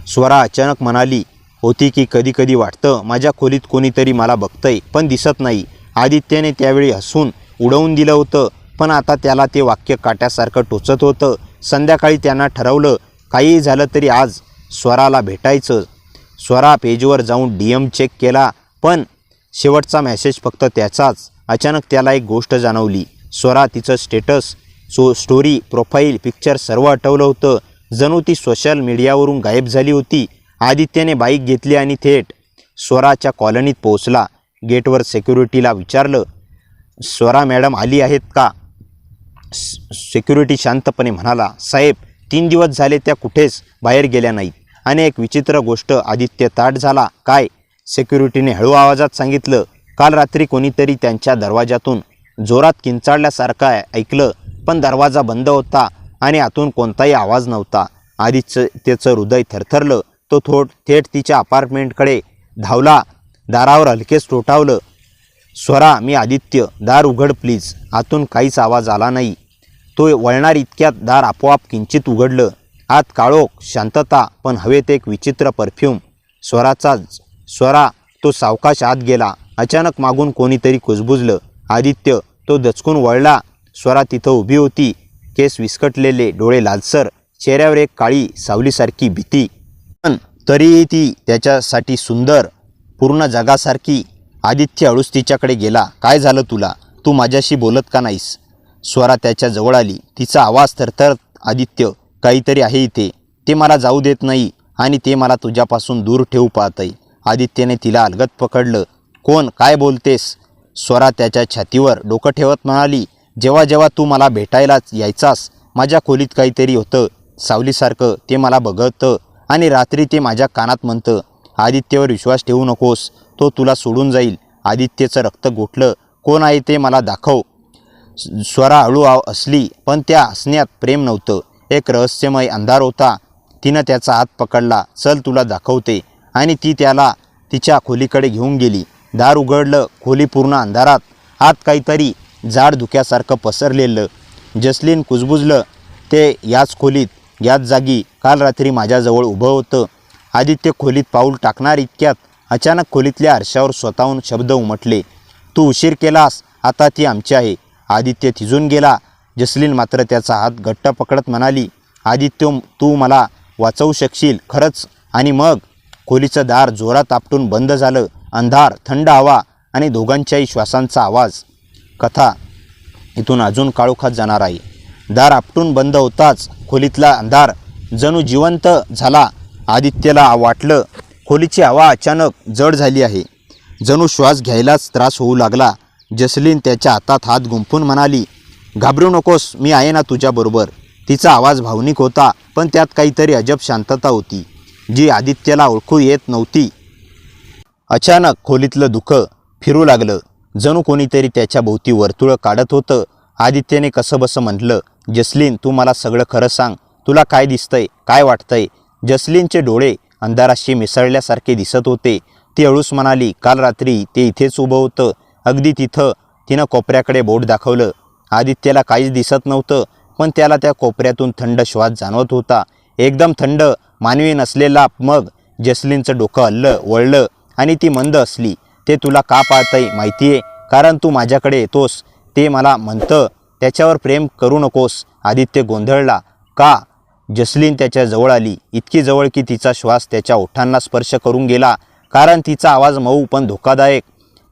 स्वरा अचानक म्हणाली होती की कधी कधी वाटतं माझ्या खोलीत कोणीतरी मला बघतंय, पण दिसत नाही. आदित्यने त्यावेळी हसून उडवून दिलं होतं, पण आता त्याला ते वाक्य काट्यासारखं टोचत होतं. संध्याकाळी त्यांना ठरवलं, काहीही झालं तरी आज स्वराला भेटायचं. स्वरा पेजवर जाऊन DM चेक केला, पण शेवटचा मेसेज फक्त त्याचाच. अचानक त्याला एक गोष्ट जाणवली. स्वरा तिचं स्टेटस, स्टोरी, प्रोफाईल पिक्चर सर्व आठवलं होतं. जणू ती सोशल मीडियावरून गायब झाली होती. आदित्यने बाईक घेतली आणि थेट स्वराच्या कॉलनीत पोहोचला. गेटवर सिक्युरिटीला विचारलं, स्वरा मॅडम आली आहेत का? सिक्युरिटी शांतपणे म्हणाला, साहेब 3 दिवस झाले त्या कुठेच बाहेर गेल्या नाहीत. आणि एक विचित्र गोष्ट. आदित्य ताठ झाला. काय? सिक्युरिटीने हळू आवाजात सांगितलं, काल रात्री कोणीतरी त्यांच्या दरवाजातून जोरात किंचाळल्यासारखं ऐकलं, पण दरवाजा बंद होता आणि आतून कोणताही आवाज नव्हता. त्याचं हृदय थरथरलं. तो थेट तिच्या अपार्टमेंटकडे धावला. दारावर हलकेच ठोठावलं, स्वरा, मी आदित्य, दार उघड प्लीज. आतून काहीच आवाज आला नाही. तो वळणार इतक्यात दार आपोआप किंचित उघडलं. आत काळोख, शांतता, पण हवेत एक विचित्र परफ्यूम. स्वरा, तो सावकाश आत गेला. अचानक मागून कोणीतरी कुजबुजलं. आदित्य, तो दचकून वळला. स्वरा तिथं उभी होती. केस विस्कटलेले, डोळे लालसर, चेहऱ्यावर एक काळी सावलीसारखी भीती, पण तरीही ती त्याच्यासाठी सुंदर, पूर्ण जगासारखी. आदित्य हळूच तिच्याकडे गेला. काय झालं तुला? तू माझ्याशी बोलत का नाहीस? स्वरा त्याच्या जवळ आली. तिचा आवाज थरथरत, आदित्य, काहीतरी आहे इथे. ते मला जाऊ देत नाही आणि ते मला तुझ्यापासून दूर ठेवू पाहतंय. आदित्यने तिला अलगद पकडलं. कोण? काय बोलतेस? स्वरा त्याच्या छातीवर डोकं ठेवत म्हणाली, जेव्हा तू मला भेटायला यायचास, माझ्या खोलीत काहीतरी होतं, सावलीसारखं. ते मला बघतं आणि रात्री ते माझ्या कानात म्हणतं, आदित्यवर विश्वास ठेवू नकोस, तो तुला सोडून जाईल. आदित्यचं रक्त गोठलं. कोण आहे ते मला दाखव. स्वरा हळू हसली, पण त्या हसण्यात प्रेम नव्हतं. एक रहस्यमय अंधार होता. तिनं त्याचा हात पकडला. चल, तुला दाखवते. आणि ती त्याला तिच्या खोलीकडे घेऊन गेली. दार उघडलं. खोली पूर्ण अंधारात. आत काहीतरी जाड धुक्यासारखं पसरलेलं. जसलीन कुजबुजलं. ते याच खोलीत, याच जागी काल रात्री माझ्याजवळ उभं होतं. आदित्य खोलीत पाऊल टाकणार इतक्यात अचानक खोलीतल्या आरशावर स्वतःहून शब्द उमटले, तू उशीर केलास, आता ती आमची आहे. आदित्य थिजून गेला. जसलीन मात्र त्याचा हात घट्ट पकडत म्हणाली, आदित्य, तू मला वाचवू शकशील खरंच? आणि मग खोलीचं दार जोरात आपटून बंद झालं. अंधार, थंड हवा आणि दोघांच्याही श्वासांचा आवाज. कथा इथून अजून काळोखात जाणार आहे। दार आपटून बंद होताच खोलीतला अंधार जणू जिवंत झाला। आदित्यला वाटलं खोलीची हवा अचानक जड झाली आहे, जणू श्वास घ्यायलाच त्रास होऊ लागला। जसलीन त्याच्या हातात हात गुंफून म्हणाली, घाबरू नकोस, मी आहे ना तुझ्याबरोबर। तिचा आवाज भावनिक होता, पण त्यात काहीतरी अजब शांतता होती जी आदित्यला ओळखू येत नव्हती। अचानक खोलीतलं दुःख फिरू लागलं, जणू कोणीतरी त्याच्या भोवती वर्तुळ काढत होतं। आदित्यने कसंबसं म्हटलं, जसलीन तू मला सगळं खरं सांग, तुला काय दिसतंय, काय वाटतंय? जसलीनचे डोळे अंधाराशी मिसळल्यासारखे दिसत होते। ती हळूच म्हणाली, काल रात्री ते इथेच उभं होतं, अगदी तिथं। तिनं कोपऱ्याकडे बोट दाखवलं। आदित्यला काहीच दिसत नव्हतं, पण त्याला त्या कोपऱ्यातून थंड श्वास जाणवत होता, एकदम थंड, मानवी नसलेला। मग जसलीनचं डोकं हललं, वळलं आणि ती मंद असली। ते तुला का पाहतंय माहितीये? कारण तू माझ्याकडे येतोस, ते मला म्हणतं त्याच्यावर प्रेम करू नकोस। आदित्य गोंधळला, का? जसलीन त्याच्या जवळ आली, इतकी जवळ की तिचा श्वास त्याच्या ओठांना स्पर्श करून गेला। कारण तिचा आवाज मऊ पण धोकादायक।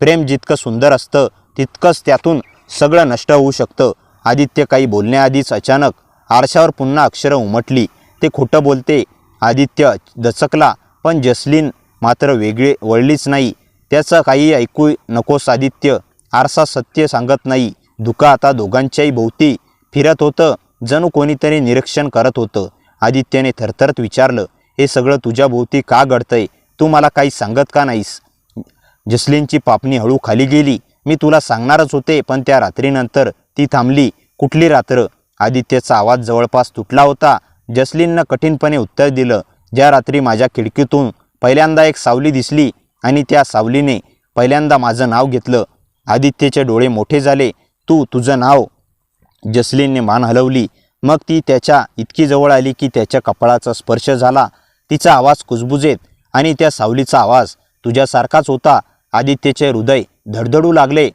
प्रेम जितकं सुंदर असतं तितकंच त्यातून सगळं नष्ट होऊ शकतं। आदित्य काही बोलण्याआधीच अचानक आरशावर पुन्हा अक्षरं उमटली, ते खोटं बोलते। आदित्य दचकला, पण जसलीन मात्र वेगळी वळलीच नाही। त्याचं काही ऐकू नकोस आदित्य, आरसा सत्य सांगत नाही। धुकं आता दोघांच्याही भोवती फिरत होतं, जणू कोणीतरी निरीक्षण करत होतं। आदित्यने थरथरत विचारलं, हे सगळं तुझ्या भोवती का घडतंय? तू मला काही सांगत का नाहीस? जसलीनची पापणी हळू खाली गेली, मी तुला सांगणारच होते, पण त्या रात्रीनंतर ती थांबली। कुठली रात्र? आदित्यचा आवाज जवळपास तुटला होता। जसलीननं कठीणपणे उत्तर दिलं, ज्या रात्री माझ्या खिडकीतून पहिल्यांदा एक सावली दिसली आणि त्या सावलीने पहिल्यांदा माझं नाव घेतलं। आदित्यचे डोळे मोठे झाले, तुझं नाव? जसलीनने मान हलवली। मग ती त्याच्या इतकी जवळ आली की त्याच्या कपाळाचा स्पर्श झाला। तिचा आवाज कुजबुजेत आणि त्या सावलीचा आवाज तुझ्यासारखाच होता। आदित्यचे हृदय धडधडू लागले।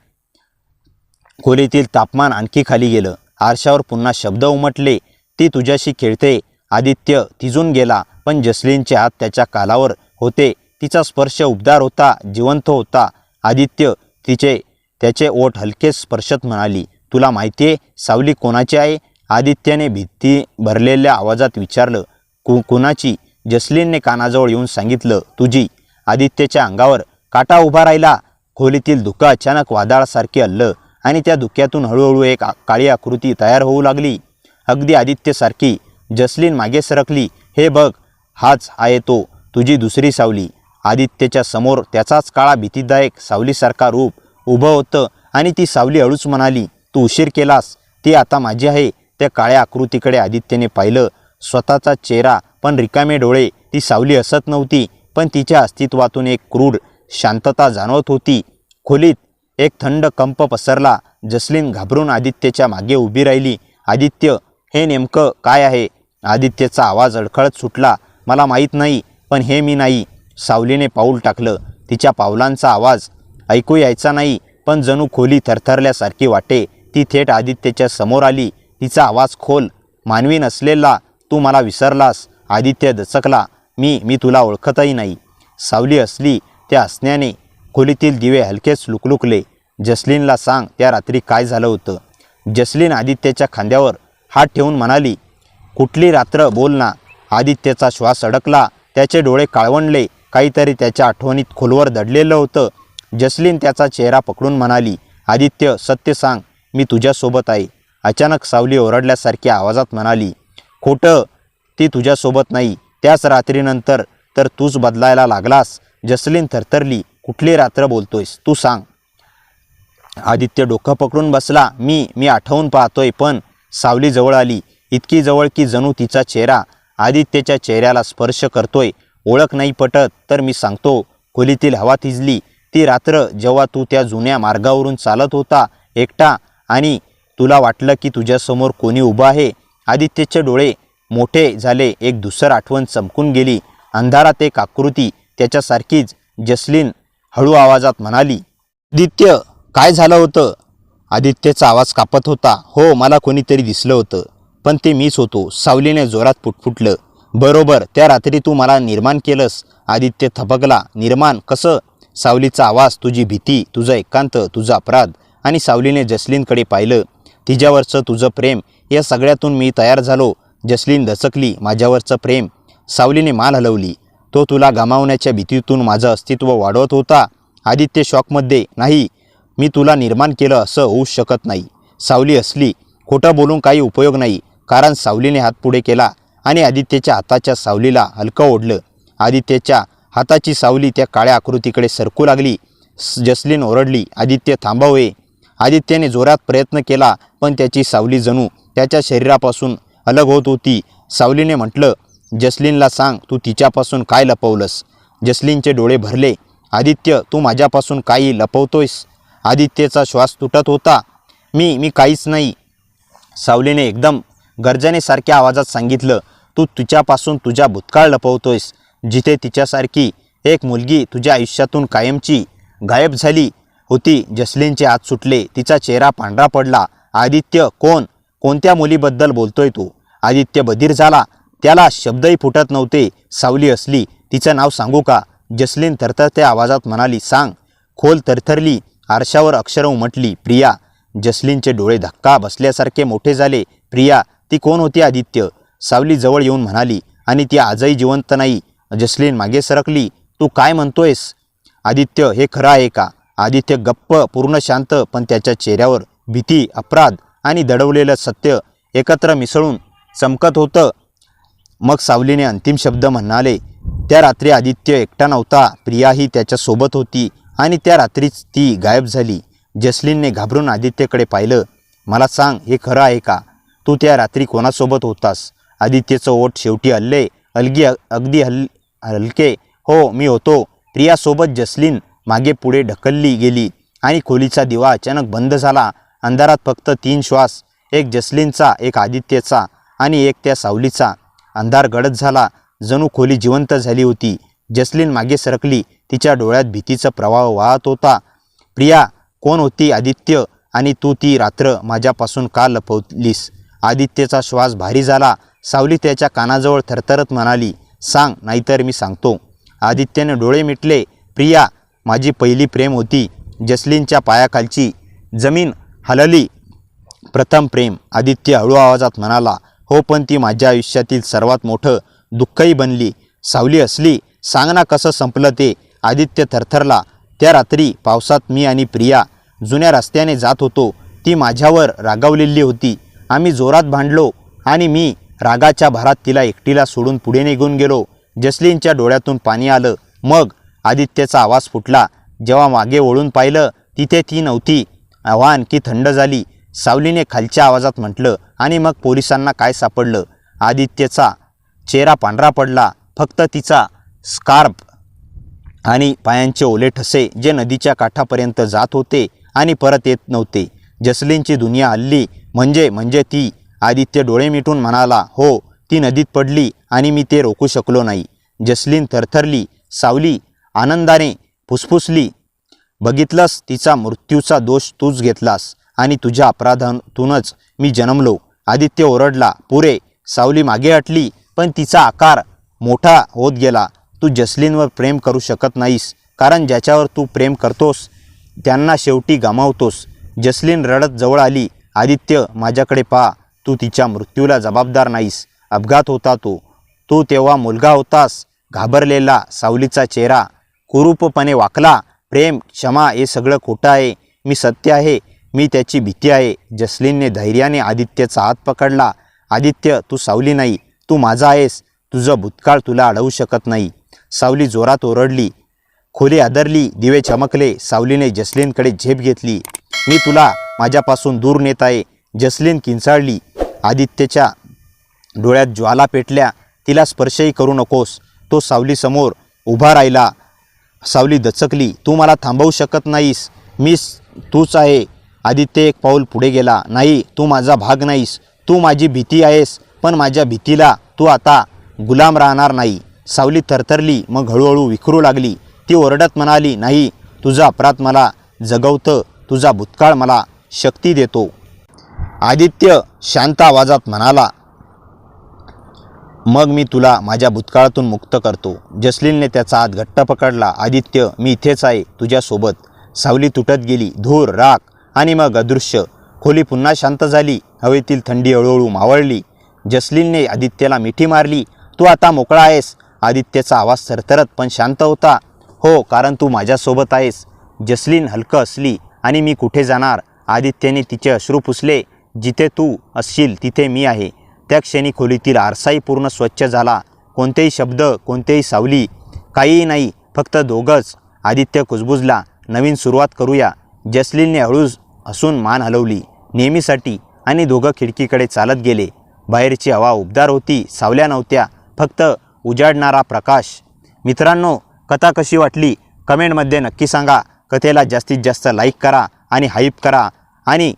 खोलीतील तापमान आणखी खाली गेलं। आरशावर पुन्हा शब्द उमटले, ती तुझ्याशी खेळते। आदित्य थिजून गेला, पण जसलीनचे हात त्याच्या कालावर होते। तिचा स्पर्श उबदार होता, जिवंत होता। आदित्य त्याचे ओठ हलके स्पर्शत म्हणाली, तुला माहितीये सावली कोणाची आहे? आदित्यने भीती भरलेल्या आवाजात विचारलं, कुणाची? जसलीनने कानाजवळ येऊन सांगितलं, तुझी। आदित्यच्या अंगावर काटा उभा राहिला। खोलीतील धुकं अचानक वादळासारखे हललं आणि त्या धुक्यातून हळूहळू एक काळी आकृती तयार होऊ लागली, अगदी आदित्यसारखी। जसलीन मागे सरकली, हे बघ, हाच आहे तो, तुझी दुसरी सावली। आदित्यच्या समोर त्याचाच काळा भीतीदायक सावलीसारखा रूप उभं होतं आणि ती सावली हळूच म्हणाली, तू उशीर केलास, ती आता माझी आहे। त्या काळ्या आकृतीकडे आदित्यने पाहिलं, स्वतःचा चेहरा, पण रिकामे डोळे। ती सावली हसत नव्हती, पण तिच्या अस्तित्वातून एक क्रूर शांतता जाणवत होती। खोलीत एक थंड कंप पसरला। जसलीन घाबरून आदित्यच्या मागे उभी राहिली। आदित्य, हे नेमकं काय आहे? आदित्यचा आवाज अडखळत सुटला, मला माहीत नाही, पण हे मी नाही। सावलीने पाऊल टाकलं, तिच्या पावलांचा आवाज ऐकू यायचा नाही, पण जणू खोली थरथरल्यासारखी वाटे। ती थेट आदित्यच्या समोर आली, तिचा आवाज खोल, मानवी नसलेला, तू मला विसरलास? आदित्य दचकला, मी तुला ओळखतही नाही। सावली हसली, त्या हसण्याने खोलीतील दिवे हलकेच लुकलुकले। जसलीनला सांग, त्या रात्री काय झालं होतं? जसलीन आदित्यच्या खांद्यावर हात ठेवून म्हणाली, कुठली रात्र, बोल ना। आदित्यचा श्वास अडकला, त्याचे डोळे काळवंडले, काहीतरी त्याच्या आठवणीत खोलवर दडलेलं होतं। जसलीन त्याचा चेहरा पकडून म्हणाली, आदित्य, सत्य सांग, मी तुझ्यासोबत आहे। अचानक सावली ओरडल्यासारख्या आवाजात म्हणाली, खोटं, ती तुझ्यासोबत नाही। त्याच रात्रीनंतर तर तूच बदलायला लागलास। जसलीन थरथरली, कुठली रात्र बोलतोयस, तू सांग। आदित्य डोकं पकडून बसला, मी आठवून पाहतोय, पण सावली जवळ आली, इतकी जवळ की जणू तिचा चेहरा आदित्यच्या चेहऱ्याला स्पर्श करतोय। ओळख नाही पटत तर मी सांगतो। खोलीतील हवा थिजली। ती रात्र जेव्हा तू त्या जुन्या मार्गावरून चालत होता एकटा आणि तुला वाटलं की तुझ्यासमोर कोणी उभं आहे। आदित्यचे डोळे मोठे झाले, एक धूसर आठवण चमकून गेली। अंधारात एक आकृती त्याच्यासारखीच। जसलीन हळू आवाजात म्हणाली, आदित्य, काय झालं होतं? आदित्यचा आवाज कापत होता, हो, मला कोणीतरी दिसलं होतं, पण ते मीच होतो। सावलीने जोरात पुटपुटलं, बरोबर, त्या रात्री तू मला निर्माण केलंस। आदित्य थबकला, निर्माण कसं? सावलीचा आवाज, तुझी भीती, तुझा एकांत, तुझा अपराध। आणि सावलीने जसलीनकडे पाहिलं, तिच्यावरचं तुझं प्रेम या सगळ्यातून मी तयार झालो. जसलीन दचकली. माझ्यावरचं प्रेम? सावलीने मान हलवली. तो तुला गमावण्याच्या भीतीतून माझं अस्तित्व वाढवत होता. आदित्य शॉकमध्ये. नाही, मी तुला निर्माण केलं असं होऊच शकत नाही. सावली हसली. खोटं बोलून काही उपयोग नाही. कारण सावलीने हात पुढे केला आणि आदित्यच्या हाताच्या सावलीला हलकं ओढलं. आदित्यच्या हाताची सावली त्या काळ्या आकृतीकडे सरकू लागली. जसलीन ओरडली, आदित्य थांबवे. आदित्यने जोरात प्रयत्न केला पण त्याची सावली जणू त्याच्या शरीरापासून अलग होत होती. सावलीने म्हटलं, जसलीनला सांग, तू तिच्यापासून काय लपवलंस? जसलीनचे डोळे भरले. आदित्य, तू माझ्यापासून काही लपवतोयस? आदित्यचा श्वास तुटत होता. मी काहीच नाही. सावलीने एकदम गर्जनेसारख्या आवाजात सांगितलं, तू तिच्यापासून तुझा भूतकाळ लपवतोयस, जिथे तिच्यासारखी एक मुलगी तुझ्या आयुष्यातून कायमची गायब झाली होती. जसलीनचे हात सुटले. तिचा चेहरा पांढरा पडला. आदित्य, कोणत्या मुलीबद्दल बोलतोय तू? आदित्य बधीर झाला. त्याला शब्दही फुटत नव्हते. सावली हसली. तिचं नाव सांगू का? जसलीन थरथरत्या आवाजात म्हणाली, सांग. खोल थरथरली. आरशावर अक्षरं उमटली, प्रिया. जसलीनचे डोळे धक्का बसल्यासारखे मोठे झाले. प्रिया? ती कोण होती आदित्य? सावली जवळ येऊन म्हणाली, आणि ती आजही जिवंत नाही. जसलीन मागे सरकली. तू काय म्हणतोयस? आदित्य, हे खरं आहे का? आदित्य गप्प, पूर्ण शांत, पण त्याच्या चेहऱ्यावर भीती, अपराध आणि दडवलेलं सत्य एकत्र मिसळून चमकत होतं. मग सावलीने अंतिम शब्द म्हणाले, त्या रात्री आदित्य एकटा नव्हता. प्रियाही त्याच्यासोबत होती आणि त्या रात्रीच ती गायब झाली. जसलीनने घाबरून आदित्यकडे पाहिलं. मला सांग, हे खरं आहे का? तू त्या रात्री कोणासोबत होतास? आदित्यचं ओठ शेवटी अगदी हलके. हो, मी होतो प्रियासोबत. जसलीन मागे पुढे ढकलली गेली आणि खोलीचा दिवा अचानक बंद झाला. अंधारात फक्त 3 श्वास, एक जसलीनचा, एक आदित्यचा आणि एक त्या सावलीचा. अंधार गडद झाला, जणू खोली जिवंत झाली होती. जसलीन मागे सरकली. तिच्या डोळ्यात भीतीचा प्रवाह वाहत होता. प्रिया कोण होती आदित्य? आणि तू ती रात्र माझ्यापासून का लपवलीस? आदित्यचा श्वास भारी झाला. सावली त्याच्या कानाजवळ थरथरत म्हणाली, सांग, नाहीतर मी सांगतो. आदित्यने डोळे मिटले. प्रिया माझी पहिली प्रेम होती. जसलीनच्या पायाखालची जमीन हलली. प्रथम प्रेम. आदित्य हळू आवाजात म्हणाला, हो, पण ती माझ्या आयुष्यातील सर्वात मोठं दुःखही बनली. सावली हसली. सांग ना, कसं संपलं ते? आदित्य थरथरला. त्या रात्री पावसात मी आणि प्रिया जुन्या रस्त्याने जात होतो. ती माझ्यावर रागावलेली होती. आम्ही जोरात भांडलो आणि मी रागाच्या भरात तिला एकटीला सोडून पुढे निघून गेलो. जसलीनच्या डोळ्यातून पाणी आलं. मग आदित्यचा आवाज फुटला. जेव्हा मागे वळून पाहिलं, तिथे ती नव्हती. हवा आणखी थंड झाली. सावलीने खालच्या आवाजात म्हटलं, आणि मग पोलिसांना काय सापडलं? आदित्यचा चेहरा पांढरा पडला. फक्त तिचा स्कार्फ आणि पायांचे ओले ठसे, जे नदीच्या काठापर्यंत जात होते आणि परत येत नव्हते. जसलीनची दुनिया हल्ली. म्हणजे ती? आदित्य डोळे मिटून म्हणाला, हो, ती नदीत पडली आणि मी ते रोखू शकलो नाही. जसलीन थरथरली. सावली आनंदाने फुसफुसली, बघितलंस, तिचा मृत्यूचा दोष तूच घेतलास आणि तुझ्या अपराधातूनच मी जन्मलो. आदित्य ओरडला. पुरे. सावली मागे हटली, पण तिचा आकार मोठा होत गेला. तू जसलीनवर प्रेम करू शकत नाहीस, कारण ज्याच्यावर तू प्रेम करतोस त्यांना शेवटी गमावतोस. जसलीन रडत जवळ आली. आदित्य, माझ्याकडे पहा. तू तिच्या मृत्यूला जबाबदार नाहीस. अपघात होता तो. तू तेव्हा मुलगा होतास. घाबरलेला सावलीचा चेहरा कुरूपपणे वाकला. प्रेम, क्षमा, हे सगळं खोटं आहे. मी सत्य आहे. मी त्याची भीती आहे. जसलीनने धैर्याने आदित्यचा हात पकडला. आदित्य, तू सावली नाही, तू माझा आहेस. तुझं भूतकाळ तुला अडवू शकत नाही. सावली जोरात ओरडली. खोली आदरली. दिवे चमकले. सावलीने जसलीनकडे झेप घेतली. मी तुला माझ्यापासून दूर नेत आहे. जसलीन किंचाळली. आदित्यच्या डोळ्यात ज्वाला पेटल्या. तिला स्पर्शही करू नकोस. तो सावलीसमोर उभा राहिला. सावली दचकली. तू मला थांबवू शकत नाहीस. तूच आहे. आदित्य एक पाऊल पुढे गेला. नाही, तू माझा भाग नाहीस. तू माझी भीती आहेस, पण माझ्या भीतीला तू आता गुलाम राहणार नाही. सावली थरथरली. मग हळूहळू विखरू लागली. ती ओरडत म्हणाली, नाही, तुझा अपराध मला जगवतं. तुझा भूतकाळ मला शक्ती देतो. आदित्य शांत आवाजात म्हणाला, मग मी तुला माझ्या भूतकाळातून मुक्त करतो. जसलीनने त्याचा हात घट्ट पकडला. आदित्य, मी इथेच आहे, तुझ्यासोबत. सावली तुटत गेली. धूर, राख आणि मग अदृश्य. खोली पुन्हा शांत झाली. हवेतील थंडी हळूहळू मावळली. जसलीनने आदित्यला मिठी मारली. तू आता मोकळा आहेस. आदित्यचा आवाज थरथरत पण शांत होता. हो, कारण तू माझ्यासोबत आहेस. जसलीन हलकं हसली. आणि मी कुठे जाणार? आदित्यने तिचे अश्रू पुसले. जिथे तू असशील तिथे मी आहे. त्या क्षणी खोलीतील आरसाही पूर्ण स्वच्छ झाला. कोणतेही शब्द, कोणतेही सावली, काहीही नाही, फक्त दोघंच. आदित्य कुजबुजला. नवीन सुरुवात करूया. जसलीनने हळूच हसून मान हलवली, नेहमीसाठी. आणि दोघं खिडकीकडे चालत गेले. बाहेरची हवा उबदार होती. सावल्या नव्हत्या, फक्त उजाडणारा प्रकाश. मित्रांनो, कथा कशी वाटली कमेंटमध्ये नक्की सांगा. कथेला जास्तीत जास्त लाईक करा आणि हाईप करा आणि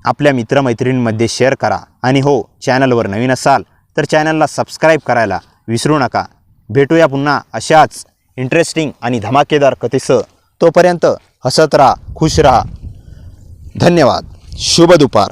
आपल्या मित्रमैत्रिणींमध्ये शेअर करा. आणि हो, चॅनलवर नवीन असाल तर चॅनलला सबस्क्राईब करायला विसरू नका. भेटूया पुन्हा अशाच इंटरेस्टिंग आणि धमाकेदार कथेसह. तोपर्यंत हसत राहा, खुश राहा. धन्यवाद. शुभ दुपार.